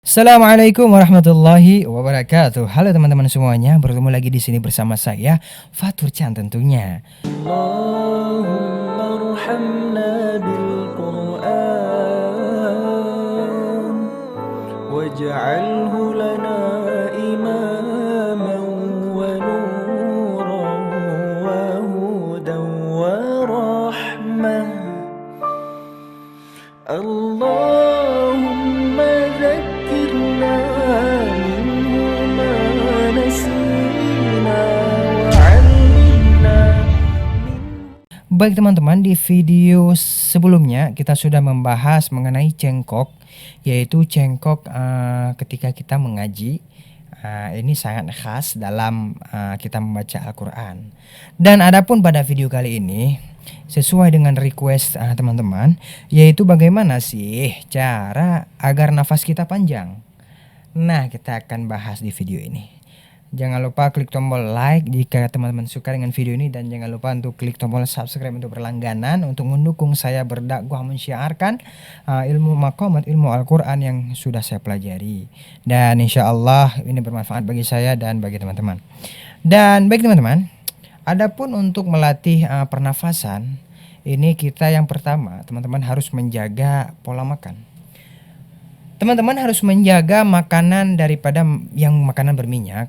Assalamualaikum warahmatullahi wabarakatuh. Halo teman-teman semuanya, bertemu lagi di sini bersama saya Fatur Chan tentunya. Allahumma arhamna bil Qur'an waj'alhu lana imaman wa nuran wa hudan wa rahmah. Allahumma zakkirna minhu ma nasina wa 'allimna Baik teman-teman, di video sebelumnya kita sudah membahas mengenai cengkok, yaitu cengkok ketika kita mengaji. Ini sangat khas dalam kita membaca Al-Quran. Dan adapun pada video kali ini, sesuai dengan request teman-teman, yaitu bagaimana sih cara agar nafas kita panjang. Nah, kita akan bahas di video ini. Jangan lupa klik tombol like jika teman-teman suka dengan video ini, dan jangan lupa untuk klik tombol subscribe untuk berlangganan untuk mendukung saya berdakwah mensyiarkan ilmu maqamat ilmu Al-Quran yang sudah saya pelajari. Dan insya Allah ini bermanfaat bagi saya dan bagi teman-teman. Dan baik teman-teman, adapun untuk melatih pernafasan, ini kita yang pertama teman-teman harus menjaga pola makan. Teman-teman harus menjaga makanan daripada yang makanan berminyak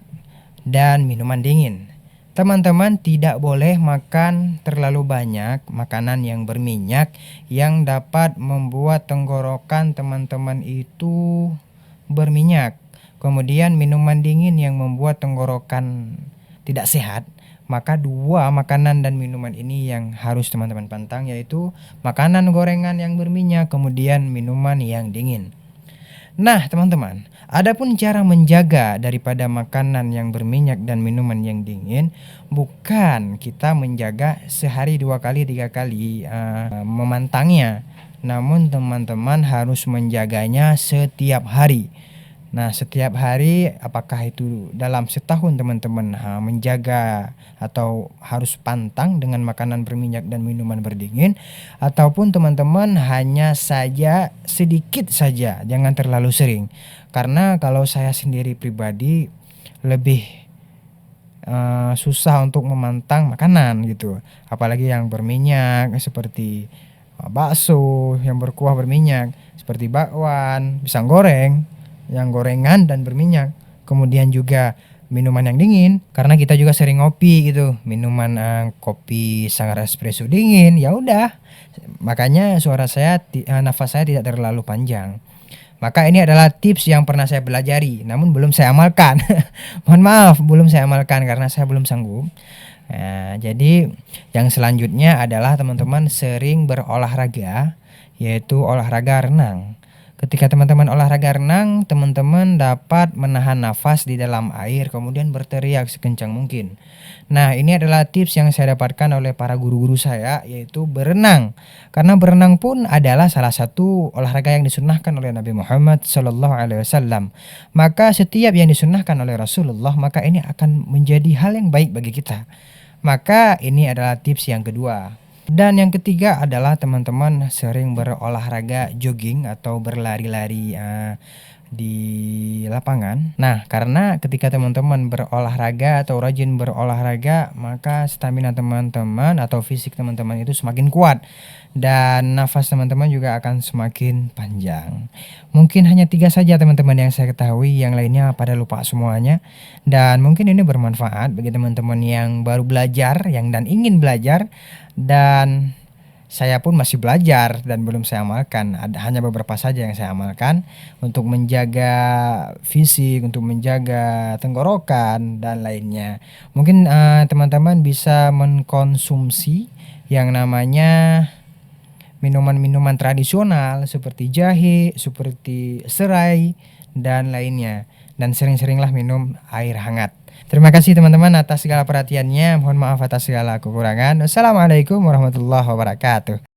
dan minuman dingin. Teman-teman tidak boleh makan terlalu banyak makanan yang berminyak yang dapat membuat tenggorokan teman-teman itu berminyak. Kemudian minuman dingin yang membuat tenggorokan tidak sehat. Maka dua makanan dan minuman ini yang harus teman-teman pantang, yaitu makanan gorengan yang berminyak, kemudian minuman yang dingin. Nah teman-teman, adapun cara menjaga daripada makanan yang berminyak dan minuman yang dingin, bukan kita menjaga sehari 2 kali 3 kali memantangnya, namun teman-teman harus menjaganya setiap hari. Nah, setiap hari, apakah itu dalam setahun teman-teman menjaga atau harus pantang dengan makanan berminyak dan minuman berdingin, ataupun teman-teman hanya saja sedikit saja, jangan terlalu sering. Karena kalau saya sendiri pribadi lebih susah untuk memantang makanan gitu, apalagi yang berminyak seperti bakso yang berkuah berminyak, seperti bakwan, pisang goreng yang gorengan dan berminyak, kemudian juga minuman yang dingin, karena kita juga sering ngopi gitu, minuman kopi sangar espresso dingin, ya udah, makanya suara saya nafas saya tidak terlalu panjang. Maka ini adalah tips yang pernah saya pelajari, namun belum saya amalkan. Mohon maaf, belum saya amalkan karena saya belum sanggup. Nah, jadi yang selanjutnya adalah teman-teman sering berolahraga, yaitu olahraga renang. Ketika teman-teman olahraga renang, teman-teman dapat menahan nafas di dalam air kemudian berteriak sekencang mungkin. Nah, ini adalah tips yang saya dapatkan oleh para guru-guru saya, yaitu berenang. Karena berenang pun adalah salah satu olahraga yang disunnahkan oleh Nabi Muhammad SAW. Maka setiap yang disunnahkan oleh Rasulullah, maka ini akan menjadi hal yang baik bagi kita. Maka ini adalah tips yang kedua. Dan yang ketiga adalah teman-teman sering berolahraga jogging atau berlari-lari di lapangan. Nah, karena ketika teman-teman berolahraga atau rajin berolahraga, maka stamina teman-teman atau fisik teman-teman itu semakin kuat, dan nafas teman-teman juga akan semakin panjang. Mungkin hanya 3 saja teman-teman yang saya ketahui, yang lainnya pada lupa semuanya. Dan mungkin ini bermanfaat bagi teman-teman yang baru belajar, yang dan ingin belajar, dan saya pun masih belajar dan belum saya amalkan. Hanya beberapa saja yang saya amalkan untuk menjaga fisik, untuk menjaga tenggorokan dan lainnya. Mungkin teman-teman bisa mengkonsumsi yang namanya minuman-minuman tradisional seperti jahe, seperti serai dan lainnya. Dan sering-seringlah minum air hangat. Terima kasih teman-teman atas segala perhatiannya. Mohon maaf atas segala kekurangan. Wassalamualaikum warahmatullahi wabarakatuh.